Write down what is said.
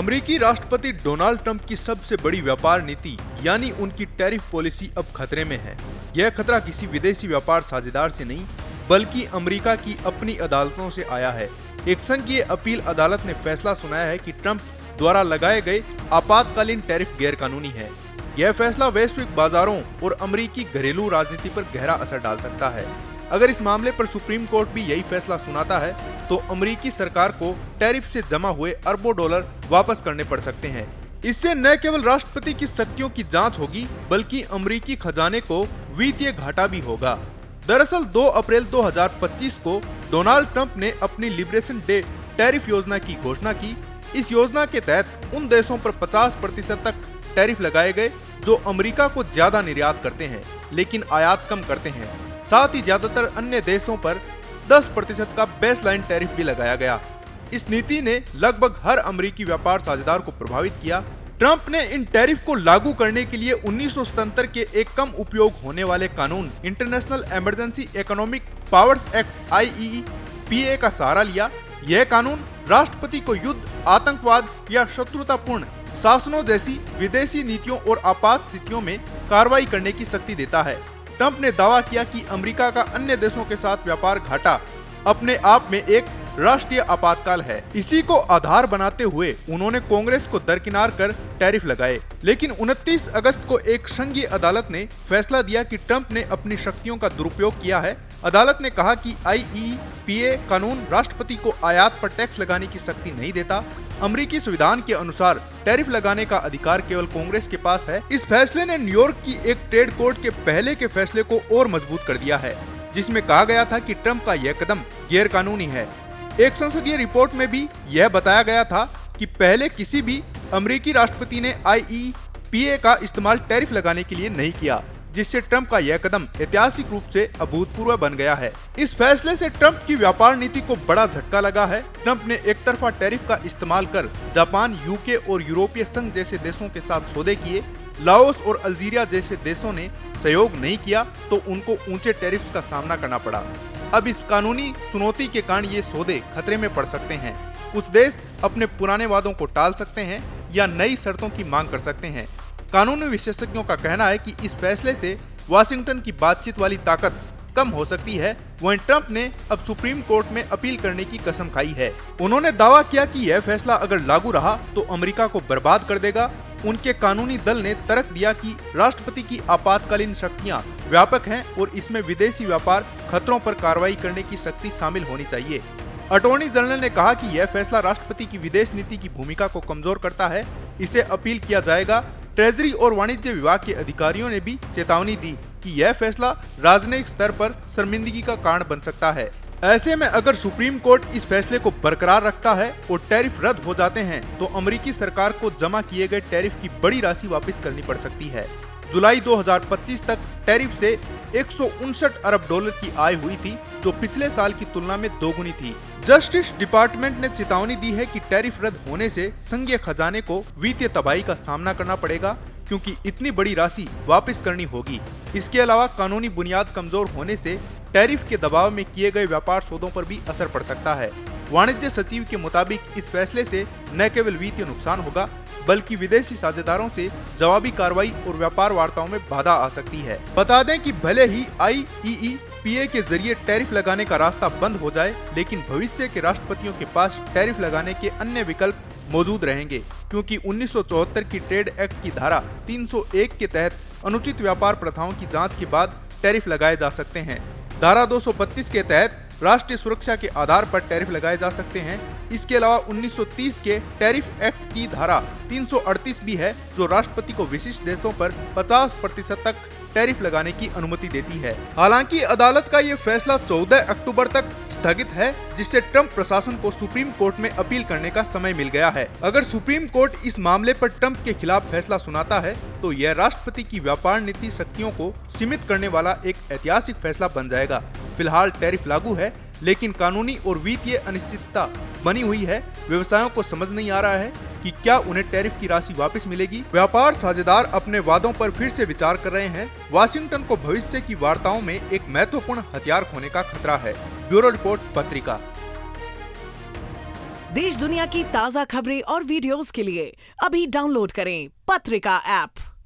अमेरिकी राष्ट्रपति Donald Trump की सबसे बड़ी व्यापार नीति यानी उनकी टैरिफ पॉलिसी अब खतरे में है। यह खतरा किसी विदेशी व्यापार साझेदार से नहीं बल्कि अमेरिका की अपनी अदालतों से आया है। एक संघीय अपील अदालत ने फैसला सुनाया है कि ट्रंप द्वारा लगाए गए आपातकालीन टैरिफ गैरकानूनी है। यह फैसला वैश्विक बाजारों और अमेरिकी घरेलू राजनीति पर गहरा असर डाल सकता है। अगर इस मामले पर सुप्रीम कोर्ट भी यही फैसला सुनाता है तो अमेरिकी सरकार को टैरिफ से जमा हुए अरबों डॉलर वापस करने पड़ सकते हैं। इससे न केवल राष्ट्रपति की शक्तियों की जांच होगी बल्कि अमेरिकी खजाने को वित्तीय घाटा भी होगा। दरअसल 2 अप्रैल 2025 को डोनाल्ड ट्रंप ने अपनी लिबरेशन डे टैरिफ योजना की घोषणा की। इस योजना के तहत उन देशों पर 50% तक टैरिफ लगाए गए जो अमेरिका को ज्यादा निर्यात करते हैं लेकिन आयात कम करते हैं। साथ ही ज्यादातर अन्य देशों पर 10% का बेसलाइन टैरिफ भी लगाया गया। इस नीति ने लगभग हर अमेरिकी व्यापार साझेदार को प्रभावित किया। ट्रंप ने इन टैरिफ को लागू करने के लिए 1977 के एक कम उपयोग होने वाले कानून international emergency economic powers act IEEPA का सहारा लिया। यह कानून राष्ट्रपति को युद्ध, आतंकवाद या शत्रुतापूर्ण शासनों जैसी विदेशी नीतियों और आपात स्थितियों में कार्रवाई करने की शक्ति देता है। ट्रंप ने दावा किया कि अमेरिका का अन्य देशों के साथ व्यापार घाटा अपने आप में एक राष्ट्रीय आपातकाल है। इसी को आधार बनाते हुए उन्होंने कांग्रेस को दरकिनार कर टैरिफ लगाए। लेकिन 29 अगस्त को एक संघीय अदालत ने फैसला दिया कि ट्रंप ने अपनी शक्तियों का दुरुपयोग किया है। अदालत ने कहा कि IEEPA कानून राष्ट्रपति को आयात पर टैक्स लगाने की शक्ति नहीं देता। अमेरिकी संविधान के अनुसार टैरिफ लगाने का अधिकार केवल कांग्रेस के पास है। इस फैसले ने न्यूयॉर्क की एक ट्रेड कोर्ट के पहले के फैसले को और मजबूत कर दिया है जिसमें कहा गया था कि ट्रंप का यह कदम गैर कानूनी है। एक संसदीय रिपोर्ट में भी यह बताया गया था कि पहले किसी भी अमेरिकी राष्ट्रपति ने IEEPA का इस्तेमाल टैरिफ लगाने के लिए नहीं किया, जिससे ट्रंप का यह कदम ऐतिहासिक रूप से अभूतपूर्व बन गया है। इस फैसले से ट्रंप की व्यापार नीति को बड़ा झटका लगा है। ट्रंप ने एक तरफा टैरिफ का इस्तेमाल कर जापान, UK और यूरोपीय संघ जैसे देशों के साथ सौदे किए। लाओस और अल्जीरिया जैसे देशों ने सहयोग नहीं किया तो उनको ऊंचे टैरिफ्स का सामना करना पड़ा। अब इस कानूनी चुनौती के कारण ये सौदे खतरे में पड़ सकते हैं। कुछ देश अपने पुराने वादों को टाल सकते हैं या नई शर्तों की मांग कर सकते हैं। कानूनी विशेषज्ञों का कहना है कि इस फैसले से वाशिंगटन की बातचीत वाली ताकत कम हो सकती है। वहीं ट्रंप ने अब सुप्रीम कोर्ट में अपील करने की कसम खाई है। उन्होंने दावा किया कि यह फैसला अगर लागू रहा तो अमेरिका को बर्बाद कर देगा। उनके कानूनी दल ने तर्क दिया कि राष्ट्रपति की आपातकालीन शक्तियां व्यापक हैं और इसमें विदेशी व्यापार खतरों पर कार्रवाई करने की शक्ति शामिल होनी चाहिए। अटॉर्नी जनरल ने कहा कि यह फैसला राष्ट्रपति की विदेश नीति की भूमिका को कमजोर करता है। इसे अपील किया जाएगा। ट्रेजरी और वाणिज्य विभाग के अधिकारियों ने भी चेतावनी दी कि यह फैसला राजनयिक स्तर पर शर्मिंदगी का कारण बन सकता है। ऐसे में अगर सुप्रीम कोर्ट इस फैसले को बरकरार रखता है और टैरिफ रद्द हो जाते हैं तो अमेरिकी सरकार को जमा किए गए टैरिफ की बड़ी राशि वापस करनी पड़ सकती है। जुलाई 2025 तक टैरिफ से 159 अरब डॉलर की आय हुई थी जो पिछले साल की तुलना में दोगुनी थी। जस्टिस डिपार्टमेंट ने चेतावनी दी है कि टैरिफ रद्द होने से संघीय खजाने को वित्तीय तबाही का सामना करना पड़ेगा क्योंकि इतनी बड़ी राशि वापस करनी होगी। इसके अलावा कानूनी बुनियाद कमजोर होने से टैरिफ के दबाव में किए गए व्यापार सौदों पर भी असर पड़ सकता है। वाणिज्य सचिव के मुताबिक इस फैसले से न केवल वित्तीय नुकसान होगा बल्कि विदेशी साझेदारों से जवाबी कार्रवाई और व्यापार वार्ताओं में बाधा आ सकती है। बता दें कि भले ही IEEPA के जरिए टैरिफ लगाने का रास्ता बंद हो जाए लेकिन भविष्य के राष्ट्रपतियों के पास टैरिफ लगाने के अन्य विकल्प मौजूद रहेंगे क्योंकि 1974 की ट्रेड एक्ट की धारा 301 के तहत अनुचित व्यापार प्रथाओं की जांच के बाद टैरिफ लगाए जा सकते हैं। धारा 232 के तहत राष्ट्रीय सुरक्षा के आधार पर टैरिफ लगाए जा सकते हैं। इसके अलावा 1930 के टैरिफ एक्ट की धारा 338 भी है जो राष्ट्रपति को विशिष्ट देशों पर 50% तक टैरिफ लगाने की अनुमति देती है। हालांकि अदालत का ये फैसला 14 अक्टूबर तक स्थगित है जिससे ट्रंप प्रशासन को सुप्रीम कोर्ट में अपील करने का समय मिल गया है। अगर सुप्रीम कोर्ट इस मामले पर ट्रंप के खिलाफ फैसला सुनाता है तो यह राष्ट्रपति की व्यापार नीति शक्तियों को सीमित करने वाला एक ऐतिहासिक फैसला बन जाएगा। फिलहाल टैरिफ लागू है लेकिन कानूनी और वित्तीय अनिश्चितता बनी हुई है। व्यवसायों को समझ नहीं आ रहा है कि क्या उन्हें टैरिफ की राशि वापस मिलेगी। व्यापार साझेदार अपने वादों पर फिर से विचार कर रहे हैं। वाशिंगटन को भविष्य की वार्ताओं में एक महत्वपूर्ण हथियार खोने का खतरा है। ब्यूरो रिपोर्ट पत्रिका। देश दुनिया की ताज़ा खबरें और वीडियोस के लिए अभी डाउनलोड करें पत्रिका ऐप।